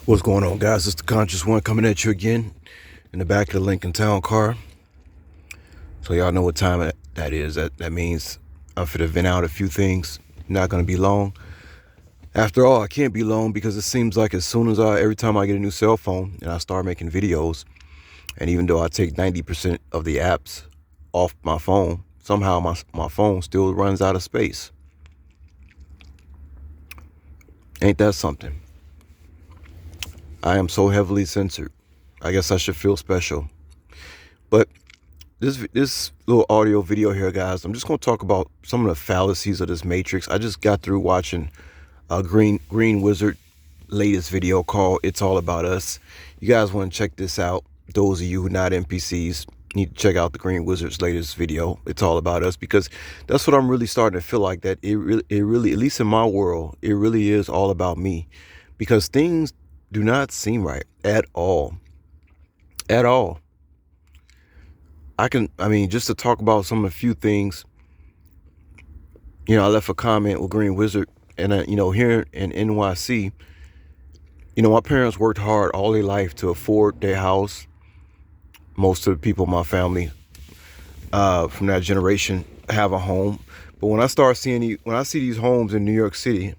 What's going on, guys? It's the Conscious One coming at you again in the back of the Lincoln Town car. So y'all know what time that is. That means I'm finna vent out a few things. Not gonna be long. After all, I can't be long because it seems like every time I get a new cell phone and I start making videos, and even though I take 90% of the apps off my phone, somehow my phone still runs out of space. Ain't that something? I am so heavily censored. I guess I should feel special. But this little audio video here, guys, I'm just going to talk about some of the fallacies of this matrix. I just got through watching a Green Wizard latest video called "It's All About Us." You guys want to check this out? Those of you who are not NPCs need to check out the Green Wizard's latest video. It's all about us, because that's what I'm really starting to feel like. That it really, at least in my world, it really is all about me, because things do not seem right at all. At all. Just to talk about some of the few things, I left a comment with Green Wizard, and, here in NYC, my parents worked hard all their life to afford their house. Most of the people in my family from that generation have a home. But when I see these homes in New York City,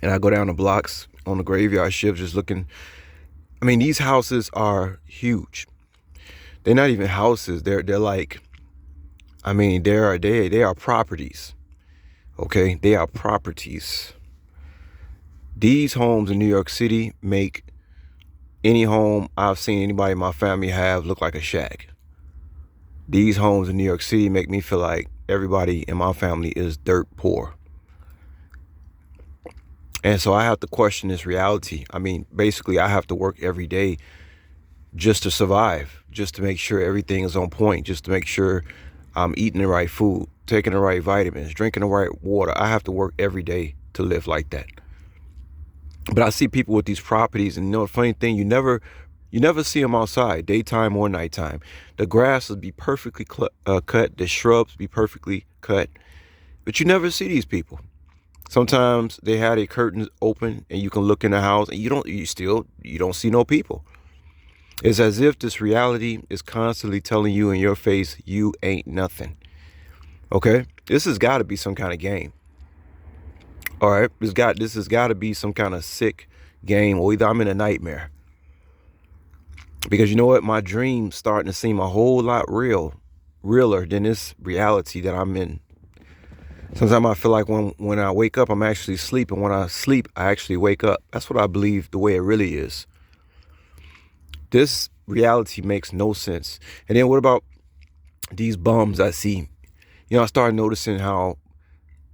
and I go down the blocks on the graveyard shift just looking, these houses are huge. They're not even houses. They're like, they are properties. Okay, they are properties. These homes in New York City make any home I've seen anybody in my family have look like a shack. These homes in New York City make me feel like everybody in my family is dirt poor. And so I have to question this reality. Basically, I have to work every day just to survive, just to make sure everything is on point, just to make sure I'm eating the right food, taking the right vitamins, drinking the right water. I have to work every day to live like that. But I see people with these properties, and the funny thing, you never see them outside, daytime or nighttime. The grass will be perfectly cut, the shrubs be perfectly cut, but you never see these people. Sometimes they have their curtains open, and you can look in the house, and you don't see no people. It's as if this reality is constantly telling you in your face, you ain't nothing. Okay? This has got to be some kind of game. All right? This has got to be some kind of sick game, or either I'm in a nightmare. Because you know what? My dream's starting to seem a whole lot realer than this reality that I'm in. Sometimes I feel like when I wake up, I'm actually sleeping. When I sleep, I actually wake up. That's what I believe the way it really is. This reality makes no sense. And then what about these bums I see? I started noticing how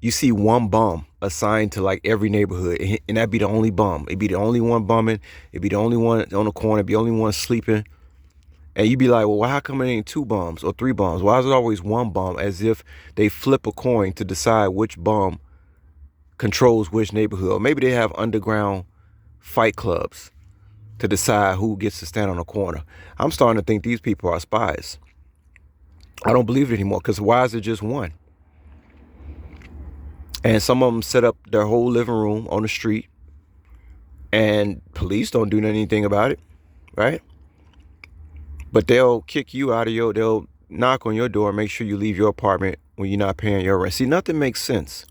you see one bum assigned to like every neighborhood, and that'd be the only bum. It'd be the only one bumming. It'd be the only one on the corner. It'd be the only one sleeping. And you'd be like, well, how come it ain't two bums or three bums? Why is it always one bum? As if they flip a coin to decide which bum controls which neighborhood. Or maybe they have underground fight clubs to decide who gets to stand on the corner. I'm starting to think these people are spies. I don't believe it anymore, because why is it just one? And some of them set up their whole living room on the street, and police don't do anything about it, right? But they'll kick you out of they'll knock on your door and make sure you leave your apartment when you're not paying your rent. See, nothing makes sense.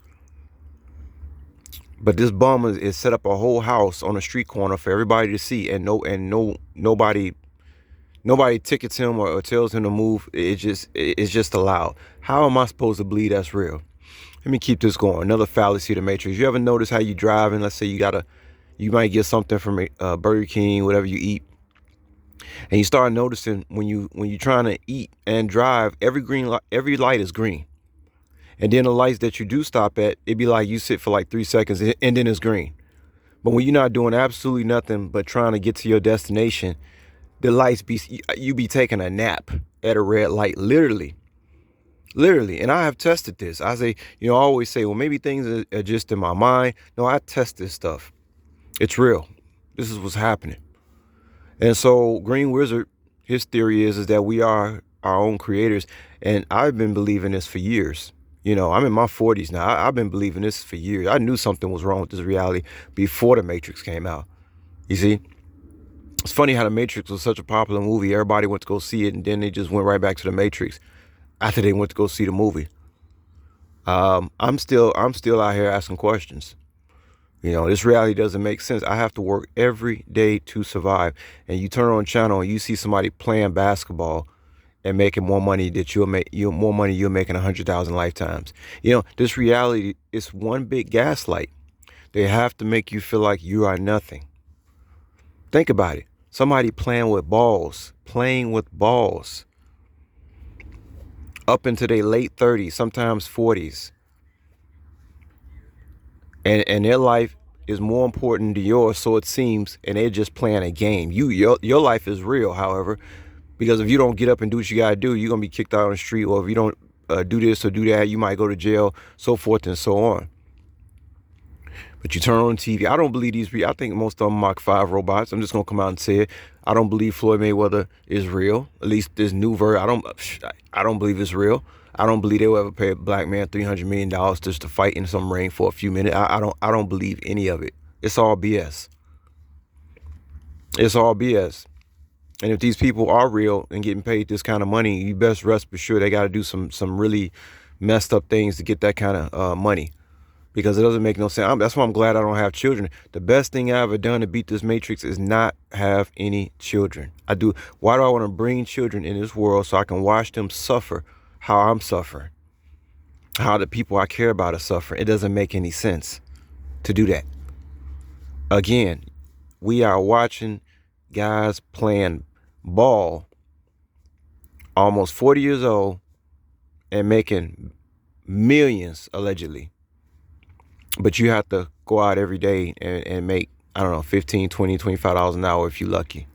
But this bum is set up a whole house on a street corner for everybody to see, and nobody tickets him or tells him to move. It's just allowed. How am I supposed to believe that's real? Let me keep this going. Another fallacy of the matrix. You ever notice how you driving? Let's say you might get something from Burger King, whatever you eat, and you start noticing when you're trying to eat and drive, every light is green. And then the lights that you do stop at, it'd be like you sit for like 3 seconds and then it's green. But when you're not doing absolutely nothing but trying to get to your destination, the lights you be taking a nap at a red light, literally. And I have tested this. I always say, well, maybe things are just in my mind. No, I test this stuff. It's real. This is what's happening. And so Green Wizard, his theory is that we are our own creators. And I've been believing this for years. I'm in my 40s now. I've been believing this for years. I knew something was wrong with this reality before the Matrix came out. You see, it's funny how The Matrix was such a popular movie. Everybody went to go see it, and then they just went right back to The Matrix after they went to go see the movie. I'm still out here asking questions. This reality doesn't make sense. I have to work every day to survive. And you turn on a channel and you see somebody playing basketball and making more money that more money you're making 100,000 lifetimes. This reality is one big gaslight. They have to make you feel like you are nothing. Think about it. Somebody playing with balls, up into their late 30s, sometimes 40s. And their life is more important to yours, so it seems, and they're just playing a game. Your life is real, however, because if you don't get up and do what you gotta do, you're gonna be kicked out on the street, or if you don't do this or do that, you might go to jail, so forth and so on. But you turn on TV. I don't believe these people. I think most of them Mach 5 robots. I'm just gonna come out and say it. I don't believe Floyd Mayweather is real. At least this new version. I don't believe it's real. I don't believe they will ever pay a black man $300 million just to fight in some ring for a few minutes. I don't believe any of it. It's all BS. It's all BS. And if these people are real and getting paid this kind of money, you best rest assured they got to do some really messed up things to get that kind of money. Because it doesn't make no sense. That's why I'm glad I don't have children. The best thing I ever done to beat this matrix is not have any children. Why do I want to bring children in this world so I can watch them suffer how I'm suffering? How the people I care about are suffering. It doesn't make any sense to do that. Again, we are watching guys playing ball, almost 40 years old, and making millions, allegedly. But you have to go out every day and make, I don't know, $15, $20, $25 an hour if you're lucky.